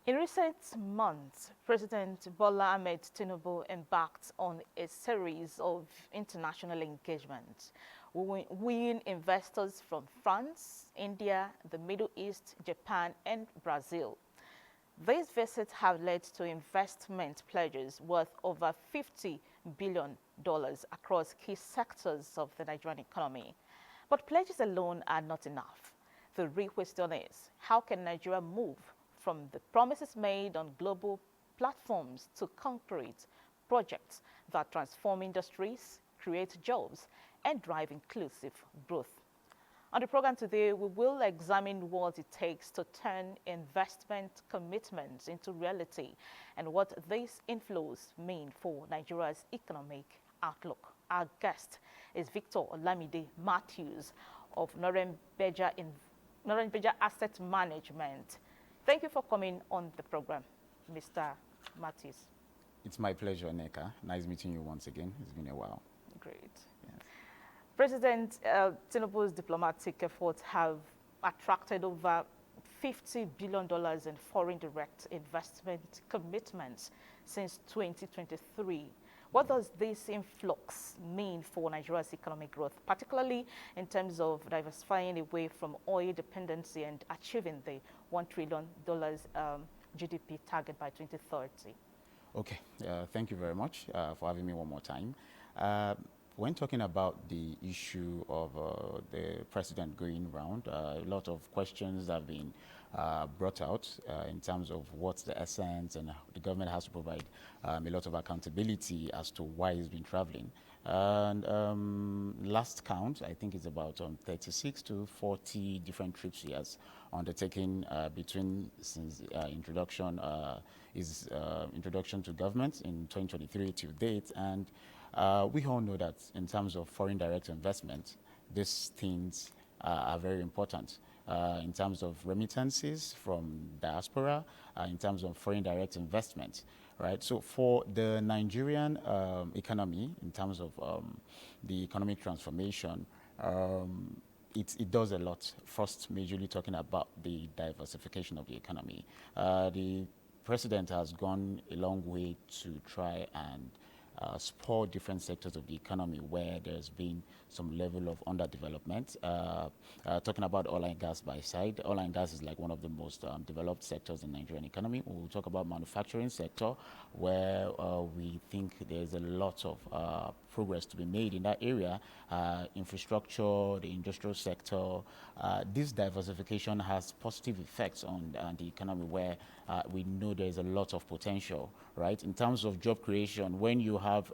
In recent months, President Bola Ahmed Tinubu embarked on a series of international engagements, wooing investors from France, India, the Middle East, Japan, and Brazil. These visits have led to investment pledges worth over $50 billion across key sectors of the Nigerian economy. But pledges alone are not enough. The real question is, how can Nigeria move from the promises made on global platforms to concrete projects that transform industries, create jobs, and drive inclusive growth? On the program today, we will examine what it takes to turn investment commitments into reality and what these inflows mean for Nigeria's economic outlook. Our guest is Victor Olamide Matthews of Norenbeja Asset Management. Thank you for coming on the program, Mr. Matthews. It's my pleasure, Neka. Nice meeting you once again. It's been a while. Great. Yes. President Tinubu's diplomatic efforts have attracted over $50 billion in foreign direct investment commitments since 2023. What does this influx mean for Nigeria's economic growth, particularly in terms of diversifying away from oil dependency and achieving the $1 trillion GDP target by 2030? Okay, thank you very much for having me one more time. When talking about the issue of the president going round, a lot of questions have been brought out in terms of what's the essence, and the government has to provide a lot of accountability as to why he's been traveling. And last count, I think it's about 36 to 40 different trips he has undertaken between since his introduction to government in 2023 to date. And we all know that in terms of foreign direct investment, these things are very important. In terms of remittances from diaspora, in terms of foreign direct investment, right? So for the Nigerian economy, in terms of the economic transformation, it does a lot. First, majorly talking about the diversification of the economy. The president has gone a long way to try and spur different sectors of the economy where there's been some level of underdevelopment. Talking about oil and gas by side, oil and gas is like one of the most developed sectors in the Nigerian economy. We'll talk about manufacturing sector, where we think there's a lot of progress to be made in that area. Infrastructure, the industrial sector, this diversification has positive effects on the economy where we know there's a lot of potential, right? In terms of job creation, when you have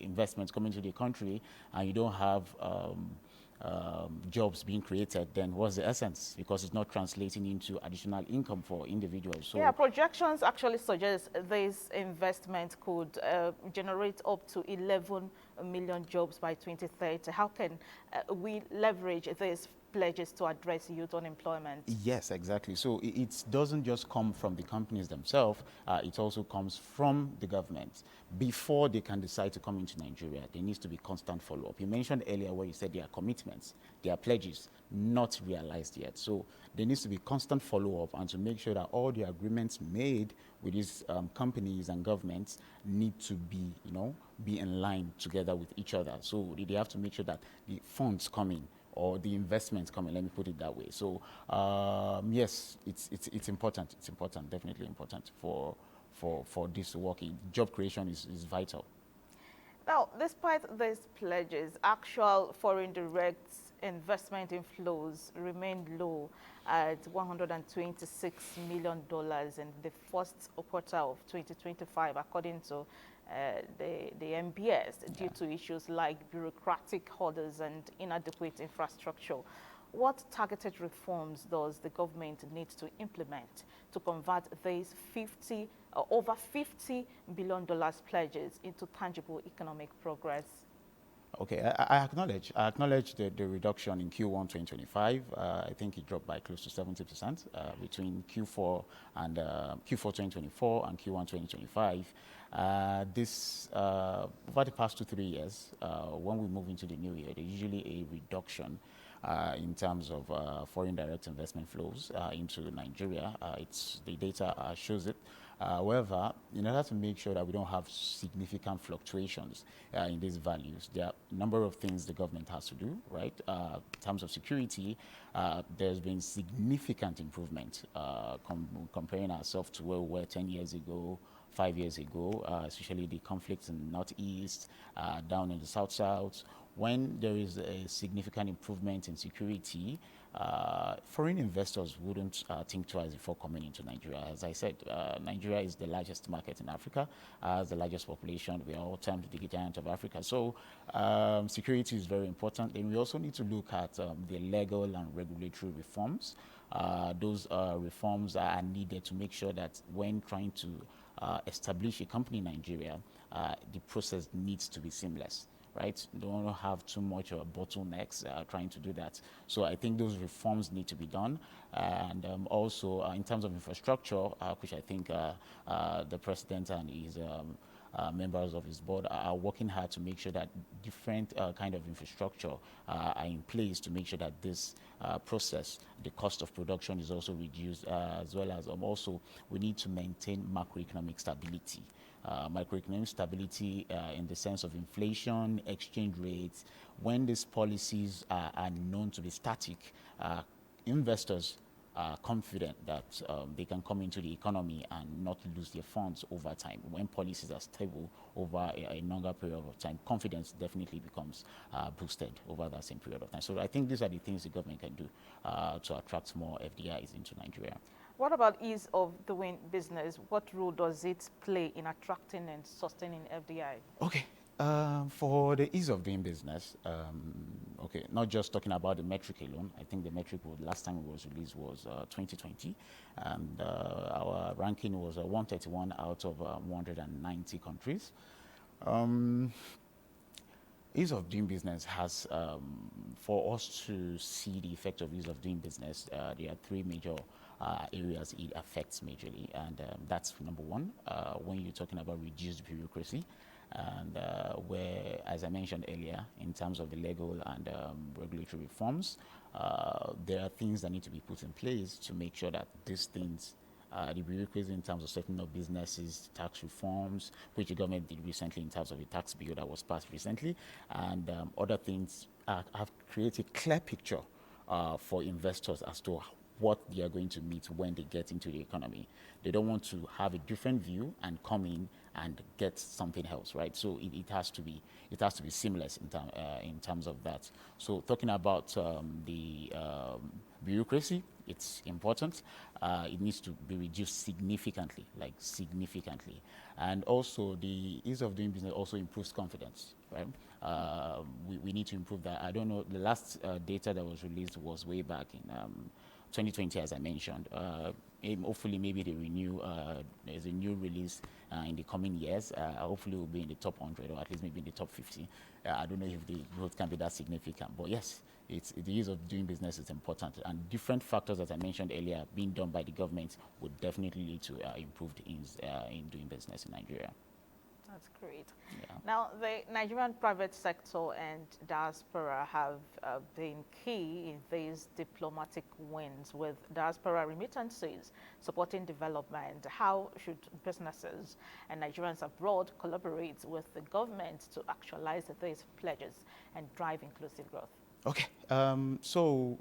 investments coming to the country and you don't have jobs being created, then what's the essence? Because it's not translating into additional income for individuals. So yeah, projections actually suggest this investment could generate up to 11 million jobs by 2030. How can we leverage these pledges to address youth unemployment? Yes, exactly. So it doesn't just come from the companies themselves, it also comes from the government. Before they can decide to come into Nigeria, there needs to be constant follow-up. You mentioned earlier where you said there are commitments, there are pledges not realized yet. So there needs to be constant follow-up and to make sure that all the agreements made with these companies and governments need to be, be in line together with each other. So they have to make sure that the funds come in, or the investments coming, let me put it that way. So yes, it's important. It's important, definitely important for this to work. Job creation is vital. Now, despite these pledges, actual foreign direct investment inflows remain low at $126 million in the first quarter of 2025, according to the MBS, due to issues like bureaucratic hurdles and inadequate infrastructure. What targeted reforms does the government need to implement to convert these over $50 billion pledges into tangible economic progress? Okay, I acknowledge the reduction in Q1 2025. I think it dropped by close to 70% between Q4 and Q4 2024 and Q1 2025. This over the past 2-3 years, when we move into the new year, there's usually a reduction in terms of foreign direct investment flows into Nigeria. The data shows it. However, in order to make sure that we don't have significant fluctuations in these values, there are a number of things the government has to do, right? In terms of security, there's been significant improvement comparing ourselves to where we were 10 years ago, 5 years ago, especially the conflicts in the Northeast, down in the South-South. When there is a significant improvement in security, foreign investors wouldn't think twice before coming into Nigeria. As I said, Nigeria is the largest market in Africa, has the largest population. We are all termed the giant of Africa. So security is very important. And we also need to look at the legal and regulatory reforms. Those reforms are needed to make sure that when trying to establish a company in Nigeria, the process needs to be seamless. Right? Don't want to have too much bottlenecks trying to do that. So I think those reforms need to be done. And also in terms of infrastructure, which I think the president and his members of his board are working hard to make sure that different kind of infrastructure are in place to make sure that this process, the cost of production is also reduced, as well as also we need to maintain macroeconomic stability. Macroeconomic stability in the sense of inflation, exchange rates. When these policies are known to be static, investors are confident that they can come into the economy and not lose their funds over time. When policies are stable over a longer period of time, confidence definitely becomes boosted over that same period of time. So I think these are the things the government can do to attract more FDIs into Nigeria. What about ease of doing business? What role does it play in attracting and sustaining FDI? Okay. For the ease of doing business, okay, not just talking about the metric alone. I think the metric last time it was released was 2020, and our ranking was 131 out of 190 countries. Ease of doing business has, for us to see the effect of ease of doing business, there are three major areas it affects majorly, and that's number one, when you're talking about reduced bureaucracy, and where, as I mentioned earlier, in terms of the legal and regulatory reforms, there are things that need to be put in place to make sure that these things, the bureaucracy in terms of setting up businesses, tax reforms, which the government did recently in terms of the tax bill that was passed recently, and other things have created a clear picture for investors as to what they are going to meet when they get into the economy. They don't want to have a different view and come in and get something else, right? So it has to be seamless in terms of that. So talking about the bureaucracy, it's important. It needs to be reduced significantly, and also the ease of doing business also improves confidence, right? We need to improve that. I don't know, the last data that was released was way back in 2020, as I mentioned. Hopefully, maybe they renew. There's a new release in the coming years. Hopefully, we'll be in the top 100 or at least maybe in the top 50. I don't know if the growth can be that significant, but yes, the ease of doing business is important. And different factors, as I mentioned earlier, being done by the government would definitely lead to improved ease in doing business in Nigeria. That's great. Yeah. Now, the Nigerian private sector and diaspora have been key in these diplomatic wins with diaspora remittances supporting development. How should businesses and Nigerians abroad collaborate with the government to actualize these pledges and drive inclusive growth? Okay. So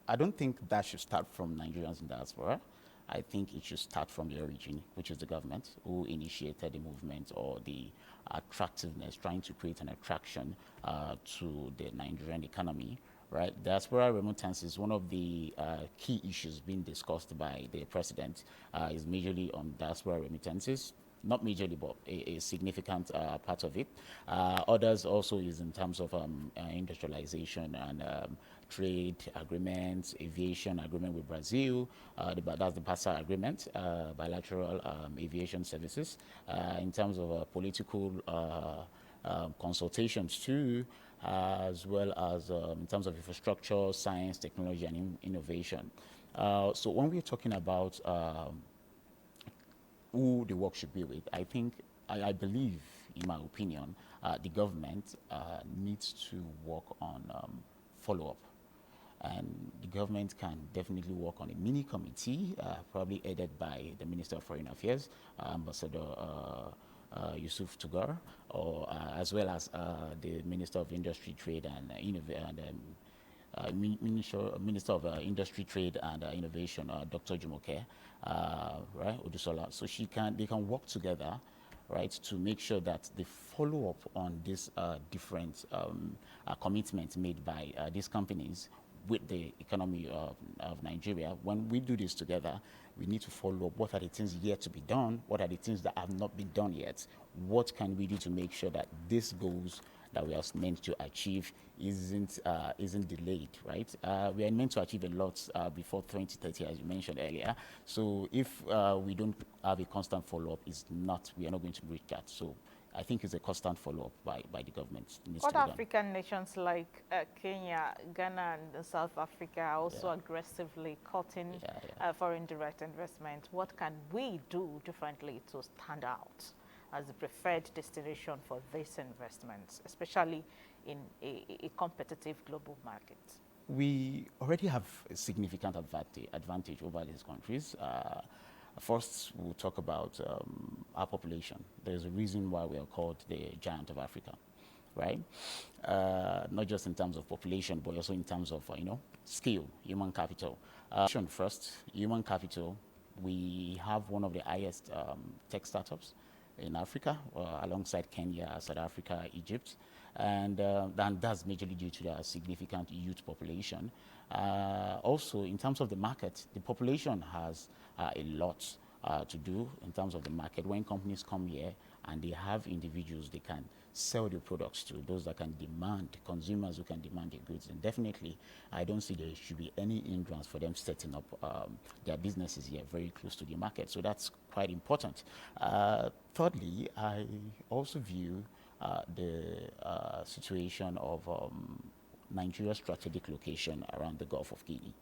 I don't think that should start from Nigerians in diaspora. I think it should start from the origin, which is the government, who initiated the movement or the attractiveness, trying to create an attraction to the Nigerian economy, right? Diaspora remittances, one of the key issues being discussed by the president is majorly on diaspora remittances. Not majorly, but a significant part of it. Others also is in terms of industrialization and trade agreements, aviation agreement with Brazil. That's the PASA agreement, bilateral aviation services. In terms of political consultations too, as well as in terms of infrastructure, science, technology, and innovation. So when we're talking about who the work should be with, I believe, in my opinion, the government needs to work on follow-up. And the government can definitely work on a mini committee, probably headed by the Minister of Foreign Affairs, Ambassador Yusuf Tugar, or as well as the Minister of Industry, Trade and Minister of Industry, Trade and Innovation, Dr. Jumoke, right, Odusola. So they can work together, right, to make sure that the follow-up on these different commitments made by these companies with the economy of Nigeria. When we do this together, we need to follow up. What are the things yet to be done? What are the things that have not been done yet? What can we do to make sure that these goals that we are meant to achieve isn't delayed, right? We are meant to achieve a lot before 2030, as you mentioned earlier. So if we don't have a constant follow-up, we are not going to reach that. So I think it's a constant follow-up by the government. Other African nations like Kenya, Ghana, and South Africa are also aggressively cutting foreign direct investment. What can we do differently to stand out as the preferred destination for this investment, especially in a competitive global market? We already have a significant advantage over these countries. First, we'll talk about our population. There's a reason why we are called the giant of Africa, right? Not just in terms of population, but also in terms of, skill, human capital. First, human capital, we have one of the highest tech startups in Africa, alongside Kenya, South Africa, Egypt. And that's majorly due to the significant youth population. Also, in terms of the market, the population has a lot to do in terms of the market. When companies come here and they have individuals they can sell their products to, those that can demand, consumers who can demand their goods, and definitely I don't see there should be any hindrance for them setting up their businesses here very close to the market. So that's quite important. Thirdly, I also view the situation of Nigeria's strategic location around the Gulf of Guinea.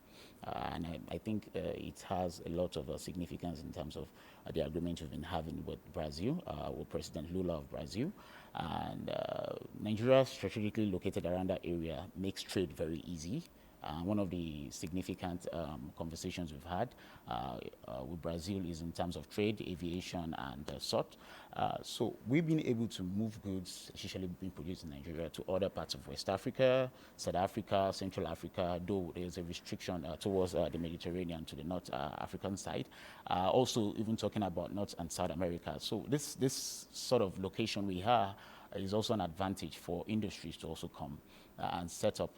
And I think it has a lot of significance in terms of the agreement we've been having with Brazil, with President Lula of Brazil. And Nigeria, strategically located around that area, makes trade very easy. One of the significant conversations we've had with Brazil is in terms of trade, aviation, and sort. So we've been able to move goods, essentially being produced in Nigeria, to other parts of West Africa, South Africa, Central Africa, though there's a restriction towards the Mediterranean to the North African side. Also, even talking about North and South America. So this sort of location we have is also an advantage for industries to also come and set up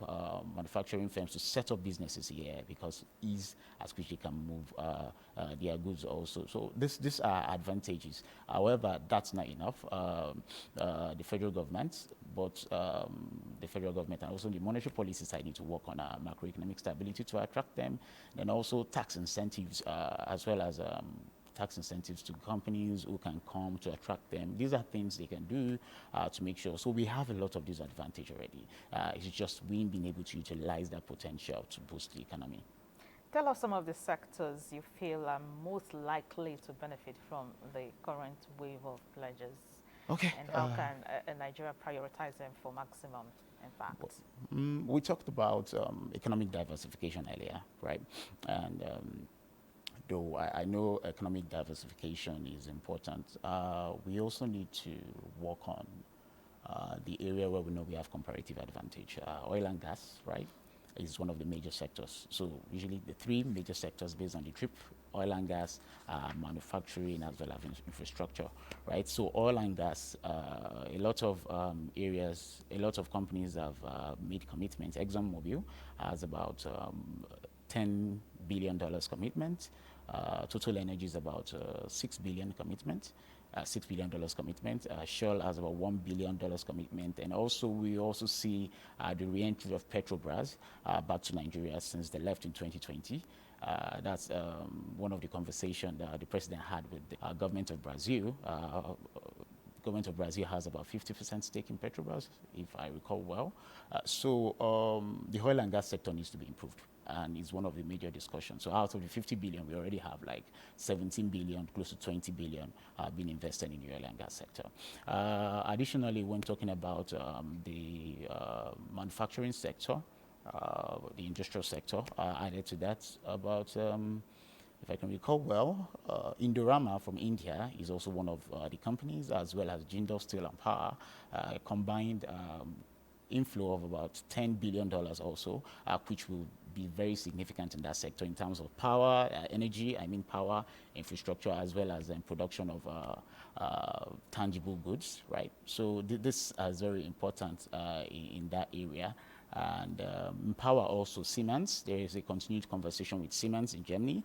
manufacturing firms to set up businesses here, because ease as which they can move their goods also. So these are advantages. However, that's not enough. The federal government, and also the monetary policy side need to work on macroeconomic stability to attract them, and also tax incentives as well as tax incentives to companies who can come to attract them. These are things they can do to make sure. So we have a lot of this advantage already. It's just we being able to utilize that potential to boost the economy. Tell us some of the sectors you feel are most likely to benefit from the current wave of pledges. Okay. And how can Nigeria prioritize them for maximum impact? We talked about economic diversification earlier, right? And though I know economic diversification is important, we also need to work on the area where we know we have comparative advantage. Oil and gas, right, is one of the major sectors. So usually the three major sectors based on the trip: oil and gas, manufacturing, as well as infrastructure, right? So oil and gas, a lot of areas, a lot of companies have made commitments. ExxonMobil has about $10 billion commitment. Total Energy is about $6 billion commitment. $6 billion commitment. Shell has about $1 billion commitment. And also, we also see the re-entry of Petrobras back to Nigeria since they left in 2020. That's one of the conversations the president had with the government of Brazil. Government of Brazil has about 50% stake in Petrobras, if I recall well. So the oil and gas sector needs to be improved, and it's one of the major discussions. So out of the 50 billion, we already have like 17 billion, close to 20 billion being invested in the oil and gas sector. Additionally, when talking about the manufacturing sector, the industrial sector. Added to that, about if I can recall well, Indorama from India is also one of the companies, as well as Jindal Steel and Power, combined inflow of about $10 billion also, which will be very significant in that sector in terms of power, energy, I mean power, infrastructure, as well as production of tangible goods, right? So this is very important in that area. And power also, Siemens. There is a continued conversation with Siemens in Germany.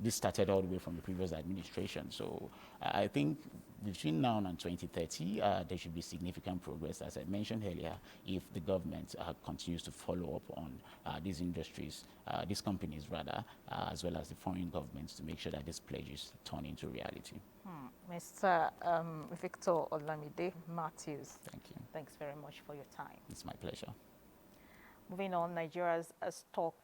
This started all the way from the previous administration. So I think between now and 2030, there should be significant progress, as I mentioned earlier, if the government continues to follow up on these industries, these companies rather, as well as the foreign governments, to make sure that these pledges turn into reality. Mr. Victor Olamide Matthews. Thank you. Thanks very much for your time. It's my pleasure. Moving on, Nigeria's stock